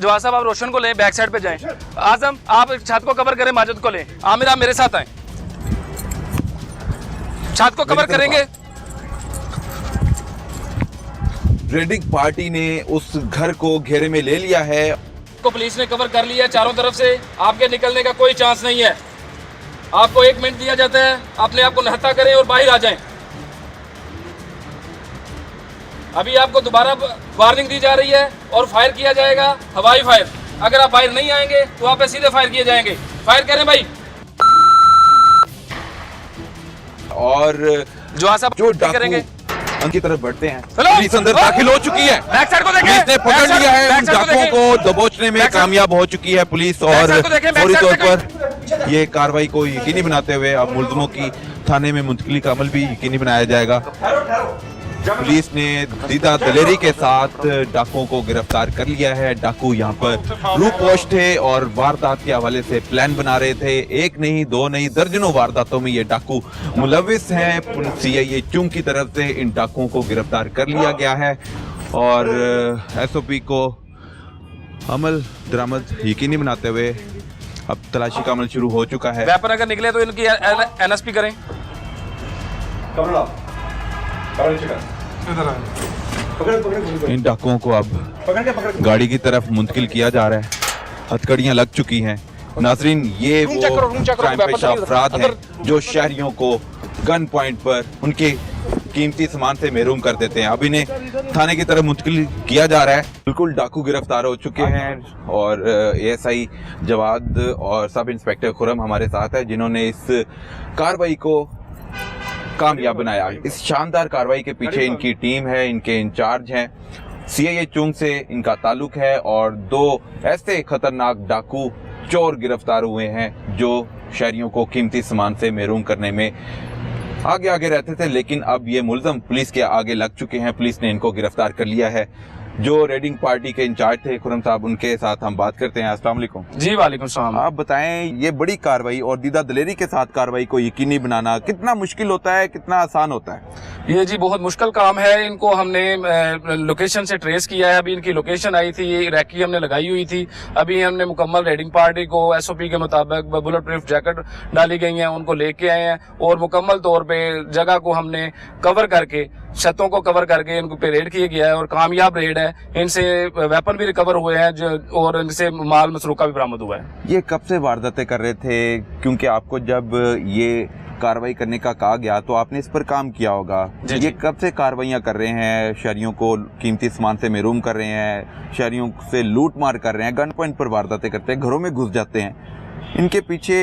जवाद साहब आप रोशन को लें, बैक साइड पे जाएं। आजम आप छत को कवर करें, माजिद को लें। आमिर आप मेरे साथ आए, छत को कवर करेंगे। रेडिंग पार्टी ने उस घर को घेरे में ले लिया है। को पुलिस ने कवर कर लिया है चारों तरफ से, आपके निकलने का कोई चांस नहीं है। आपको 1 मिनट दिया जाता है, अपने आप को नहता करें और बाहर आ जाएं। अभी आपको दोबारा वार्निंग दी जा रही है और फायर किया जाएगा, हवाई फायर। अगर आप बाहर नहीं आएंगे तो आप पे सीधे फायर किए जाएंगे। फायर करें भाई। और जो साहब जो करेंगे उनकी तरफ बढ़ते हैं। पुलिस अंदर दाखिल हो चुकी है। पुलिस ने पकड़ लिया है, उन डाकुओं को दबोचने में कामयाब हो चुकी है पुलिस। और फौरी तौर पर ये कार्रवाई को यकीनी बनाते हुए अब मुलजमों की थाने में मुंतकिली का अमल भी यकीनी बनाया जाएगा। पुलिस ने दीदा दलेरी के साथ डाकुओं को गिरफ्तार कर लिया है। डाकू यहाँ पर लूपोश थे और वारदात के हवाले से प्लान बना रहे थे। 1 नहीं 2 नहीं दर्जनों वारदातों में ये डाकू मुलविस हैं। सीआईए चुंग की तरफ से इन डाकुओं को गिरफ्तार कर लिया गया है और एसओपी को अमल दरामद यकीनी बनाते हुए अब तलाशी का अमल शुरू हो चुका है। वेपन अगर निकले तो इनकी एनएसपी करें। इन डाकुओं को अब गाड़ी की तरफ मुंतकिल किया जा रहा है। हथकड़ियां लग चुकी हैं। नाजरीन ये वो क्राइम पेशा अफराद हैं जो शहरियों को गन पॉइंट पर उनके कीमती सामान से महरूम कर देते हैं। अब इन्हें थाने की तरफ मुंतकिल किया जा रहा है। बिल्कुल डाकू गिरफ्तार हो चुके हैं और एएसआई जवाद और सब इंस्पेक्टर खुरम हमारे साथ है जिन्होंने इस कार्रवाई को कामयाब बनाया। इस शानदार कार्रवाई के पीछे इनकी टीम है, इनके इंचार्ज हैं। सीआईए चुंग से इनका ताल्लुक है और 2 ऐसे खतरनाक डाकू चोर गिरफ्तार हुए हैं जो शहरियों को कीमती सामान से महरूम करने में आगे आगे रहते थे, लेकिन अब ये मुलजम पुलिस के आगे लग चुके हैं। पुलिस ने इनको गिरफ्तार कर लिया है। जो रेडिंग पार्टी के इंचार्ज थे खुरम साहब, उनके साथ हम बात करते हैं। अस्सलाम वालेकुम। जी वालेकुम सलाम। आप बताएं ये बड़ी कार्रवाई और दीदा दलेरी के साथ कार्रवाई को यकीनी बनाना कितना मुश्किल होता है, कितना आसान होता है? ये जी बहुत मुश्किल काम है। इनको हमने लोकेशन से ट्रेस किया है। अभी इनकी लोकेशन आई थी, रैकी हमने लगाई हुई थी। अभी हमने मुकम्मल रेडिंग पार्टी को एसओपी के मुताबिक बुलेट प्रूफ जैकेट डाली गई है, उनको लेके आए हैं और मुकम्मल तौर पे जगह को हमने कवर करके, छतों को कवर करके इनको पे रेड किया गया है और कामयाब रेड है। इनसे वेपन भी रिकवर हुए हैं और इनसे माल मसरूका भी बरामद हुआ है। ये कब से वारदातें कर रहे थे? क्योंकि आपको जब ये कार्रवाई करने का कहा गया तो आपने इस पर काम किया होगा। ये कब से कार्रवाइयां कर रहे हैं? शहरियों को कीमती सामान से महरूम कर रहे हैं, शहरियों से लूट मार कर रहे हैं, गन पॉइंट पर वारदातें करते हैं, घरों में घुस जाते हैं। इनके पीछे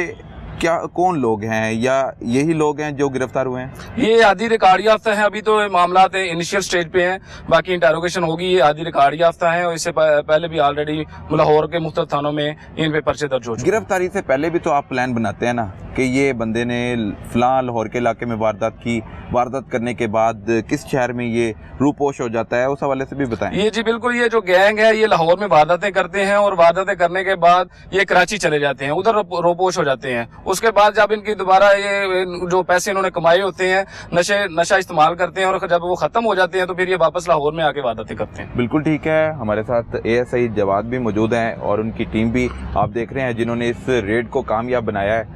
क्या कौन लोग हैं या यही लोग हैं जो गिरफ्तार हुए हैं? ये आधी रिकॉर्ड याफ्ता है। अभी तो मामला इनिशियल स्टेज पे हैं, बाकी इंटरोगेशन होगी। ये आधी रिकॉर्ड याफ्ता है और इससे पहले भी ऑलरेडी लाहौर के मुख्तलिफ थानों में इन पे पर्चे दर्ज हो चुके। गिरफ्तारी से पहले भी तो आप प्लान बनाते हैं ना कि ये बंदे ने फलां लाहौर के इलाके में वारदात की, वारदात करने के बाद किस शहर में ये रूपोश हो जाता है, उस हवाले से भी बताएं। ये जी बिल्कुल, ये जो गैंग है ये लाहौर में वारदातें करते हैं और वारदातें करने के बाद ये कराची चले जाते हैं, उधर रूपोश हो जाते हैं। उसके बाद जब इनकी दोबारा ये जो पैसे इन्होंने कमाए होते हैं नशा इस्तेमाल करते हैं और जब वो खत्म हो जाते हैं तो फिर ये वापस लाहौर में आके वारदातें करते हैं। बिल्कुल ठीक है। हमारे साथ एएसआई जवाद भी मौजूद हैं और उनकी टीम भी आप देख रहे हैं जिन्होंने इस रेड को कामयाब बनाया है।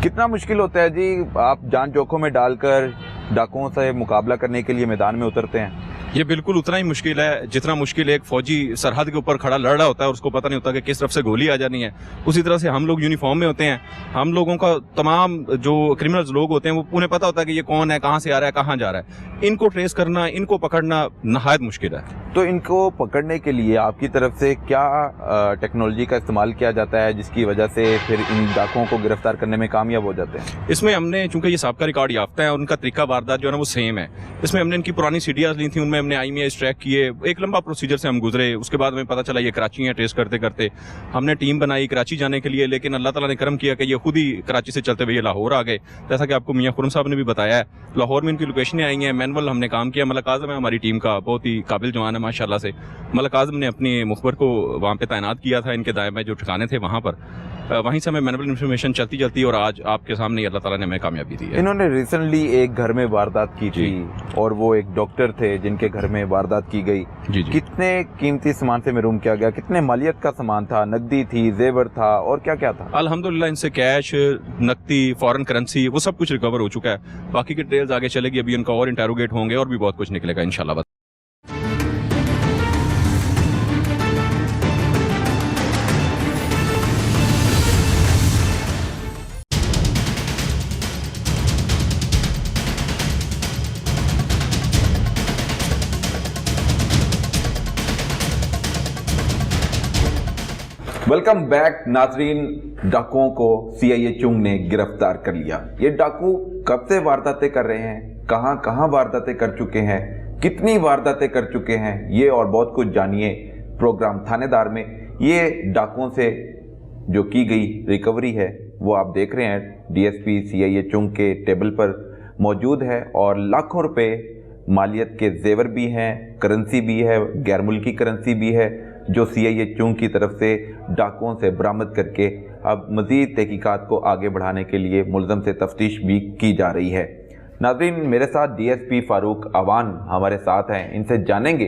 कितना मुश्किल होता है जी, आप जान जोखिम में डालकर डाकुओं से मुकाबला करने के लिए मैदान में उतरते हैं? ये बिल्कुल उतना ही मुश्किल है जितना मुश्किल एक फौजी सरहद के ऊपर खड़ा लड़ रहा होता है और उसको पता नहीं होता कि किस तरफ से गोली आ जानी है। उसी तरह से हम लोग यूनिफॉर्म में होते हैं। हम लोगों का तमाम जो क्रिमिनल्स लोग होते हैं वो उन्हें पता होता है कि ये कौन है, कहाँ से आ रहा है, कहाँ जा रहा है। इनको ट्रेस करना, इनको पकड़ना नहायत मुश्किल है। तो इनको पकड़ने के लिए आपकी तरफ से क्या टेक्नोलॉजी का इस्तेमाल किया जाता है जिसकी वजह से फिर इन डाकुओं को गिरफ्तार करने में कामयाब हो जाते हैं? इसमें हमने, चूंकि ये साबका रिकॉर्ड याफ्ता है और उनका तरीका वारदात जो है ना वो सेम है, इसमें हमने इनकी पुरानी सीडीआर ली थी, उनमें हमने IMEI ट्रैक किए। एक लंबा प्रोसीजर से हम गुजरे। उसके बाद हमें पता चला ये कराची है। ट्रेस करते करते हमने टीम बनाई कराची जाने के लिए, लेकिन अल्लाह ताला ने करम किया कि ये खुद ही कराची से चलते हुए ये लाहौर आ गए। जैसा कि आपको मियां खुरम साहब ने भी बताया है, लाहौर में इनकी लोकेशनें आई हैं, मैनुअल हमने काम किया। मलक आजम है हमारी टीम का, बहुत ही काबिल जवान है माशाल्लाह से। मलक आजम ने अपने मुखबर को वहाँ पे तैनात किया था, इनके दाएं में जो ठिकाने थे वहाँ पर। वहीं से हमें मैनुअल इन्फॉर्मेशन चलती चलती और आज आपके सामने अल्लाह ताला ने हमें कामयाबी दी है। इन्होंने रिसेंटली एक घर में वारदात की थी और वो एक डॉक्टर थे जिनके घर में वारदात की गई। जी। कितने कीमती सामान से महरूम किया गया, कितने मालियत का सामान था, नकदी थी, जेवर था और क्या क्या था? अल्हम्दुलिल्लाह इनसे कैश, नकदी, फॉरेन करेंसी वो सब कुछ रिकवर हो चुका है। बाकी की डिटेल्स आगे चलेगी, अभी इनका और इंटेरोगेट होंगे और भी बहुत कुछ निकलेगा इंशाल्लाह। वेलकम बैक नाजरीन। डाकुओं को सीआईए चुंग ने गिरफ्तार कर लिया। ये डाकू कब से वारदातें कर रहे हैं, कहां कहां वारदातें कर चुके हैं, कितनी वारदातें कर चुके हैं, ये और बहुत कुछ जानिए प्रोग्राम थानेदार में। ये डाकुओं से जो की गई रिकवरी है वो आप देख रहे हैं, डीएसपी सीआईए चुंग के टेबल पर मौजूद है और लाखों रुपए मालियत के जेवर भी हैं, करेंसी भी है, गैर मुल्की करेंसी भी है, जो सीआईए चुंग की तरफ से डाकुओं से बरामद करके अब मज़ीद तहकीकात को आगे बढ़ाने के लिए मुलज़म से तफ्तीश भी की जा रही है। नाज़रीन, मेरे साथ डीएसपी फारूक अवान हमारे साथ हैं। इनसे जानेंगे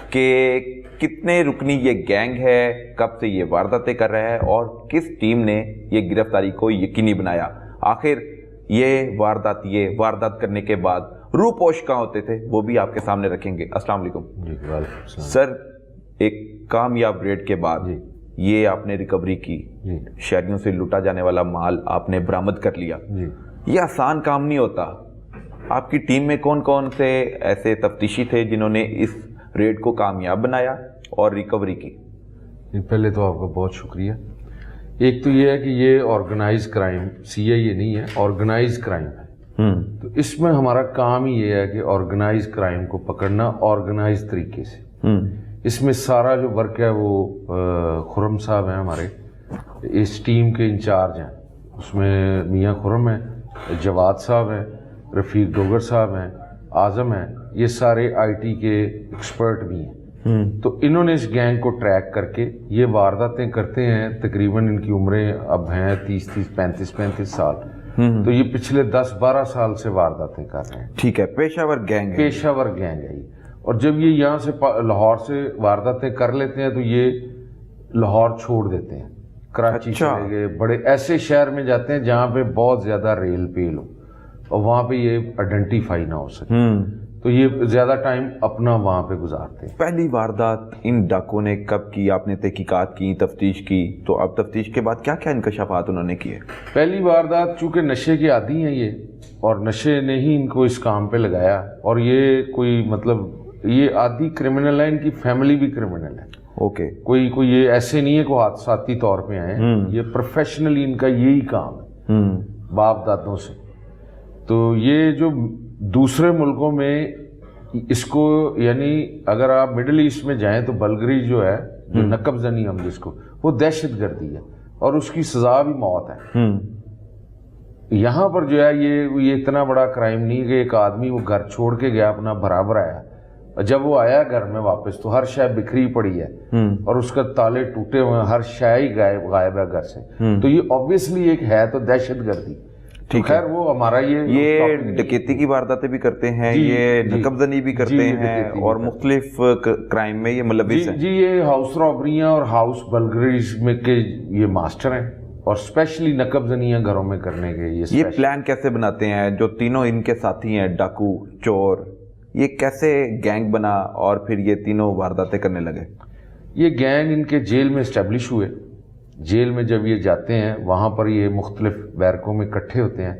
कि कितने रुकनी ये गैंग है, कब से ये वारदातें कर रहा है और किस टीम ने ये गिरफ्तारी को यकीनी बनाया। आखिर ये वारदात करने के बाद रूपोश कहाँ होते थे वो भी आपके सामने रखेंगे। अस्सलाम वालेकुम सर। एक कामयाब रेड के बाद ये आपने रिकवरी की, शहरियों से लूटा जाने वाला माल आपने बरामद कर लिया। ये आसान काम नहीं होता। आपकी टीम में कौन कौन से ऐसे तफ्तीशी थे जिन्होंने इस रेड को कामयाब बनाया और रिकवरी की? पहले तो आपका बहुत शुक्रिया। एक तो ये है कि ये ऑर्गेनाइज क्राइम सीआईए नहीं है, ऑर्गेनाइज क्राइम है। तो इसमें हमारा काम ही ये है कि ऑर्गेनाइज क्राइम को पकड़ना ऑर्गेनाइज तरीके से। इसमें सारा जो वर्क है वो खुरम साहब हैं हमारे, इस टीम के इंचार्ज हैं। उसमें मियाँ खुरम है, जवाद साहब हैं, रफ़ीक डोगर साहब हैं, आज़म हैं, ये सारे आईटी के एक्सपर्ट भी हैं। तो इन्होंने इस गैंग को ट्रैक करके ये वारदातें करते हैं। तकरीबन इनकी उम्रें अब हैं 30-30, 35-35 साल। तो ये पिछले 10-12 साल से वारदातें कर रहे हैं। ठीक है, पेशावर गैंग है। पेशावर गैंग है ये। और जब ये यहाँ से लाहौर से वारदातें कर लेते हैं तो ये लाहौर छोड़ देते हैं, कराची चले गए, बड़े ऐसे शहर में जाते हैं जहाँ पे बहुत ज्यादा रेल पेल हो और वहाँ पे ये आइडेंटिफाई ना हो सके। तो ये ज्यादा टाइम अपना वहाँ पे गुजारते हैं। पहली वारदात इन डाकुओं ने कब की? आपने तहकीकात की, तफ्तीश की, तो अब तफ्तीश के बाद क्या क्या इंकशाफात उन्होंने किए? पहली वारदात चूंकि नशे के आदी हैं ये, और नशे ने ही इनको इस काम पे लगाया, और ये कोई मतलब ये आदि क्रिमिनल है, इनकी फैमिली भी क्रिमिनल है। ओके। कोई ये ऐसे नहीं है कोई हादसाती तौर पे आए हैं, ये प्रोफेशनली इनका यही काम है बाप दादों से। तो ये जो दूसरे मुल्कों में इसको, यानी अगर आप मिडिल ईस्ट में जाएं तो बलगरी जो है, जो नकबजनी हम जिसको, वो दहशत गर्दी है और उसकी सजा भी मौत है। यहाँ पर जो है ये इतना बड़ा क्राइम नहीं कि एक आदमी वो घर छोड़ के गया अपना बराबर आया, जब वो आया घर में वापस तो हर शय बिखरी पड़ी है और उसका ताले टूटे हुए हैं, हर शय ही गायब है घर से। तो ये ऑब्वियसली एक है तो दहशत गर्दी। ठीक है, वो हमारा ये डकैती की वारदातें भी करते हैं, ये नकबजनी भी करते हैं और मुख्तलिफ क्राइम में ये मुलविस हैं। जी, ये हाउस रॉबरियां और हाउस बर्गरीज में के ये मास्टर हैं, और स्पेशली नकबजनियां घरों में करने के ये प्लान कैसे बनाते हैं? जो तीनों इनके साथी हैं, डाकू, चोर, ये कैसे गैंग बना और फिर ये तीनों वारदातें करने लगे? ये गैंग इनके जेल में इस्टेब्लिश हुए। जेल में जब ये जाते हैं वहाँ पर ये मुख्तलिफ बैरकों में इकट्ठे होते हैं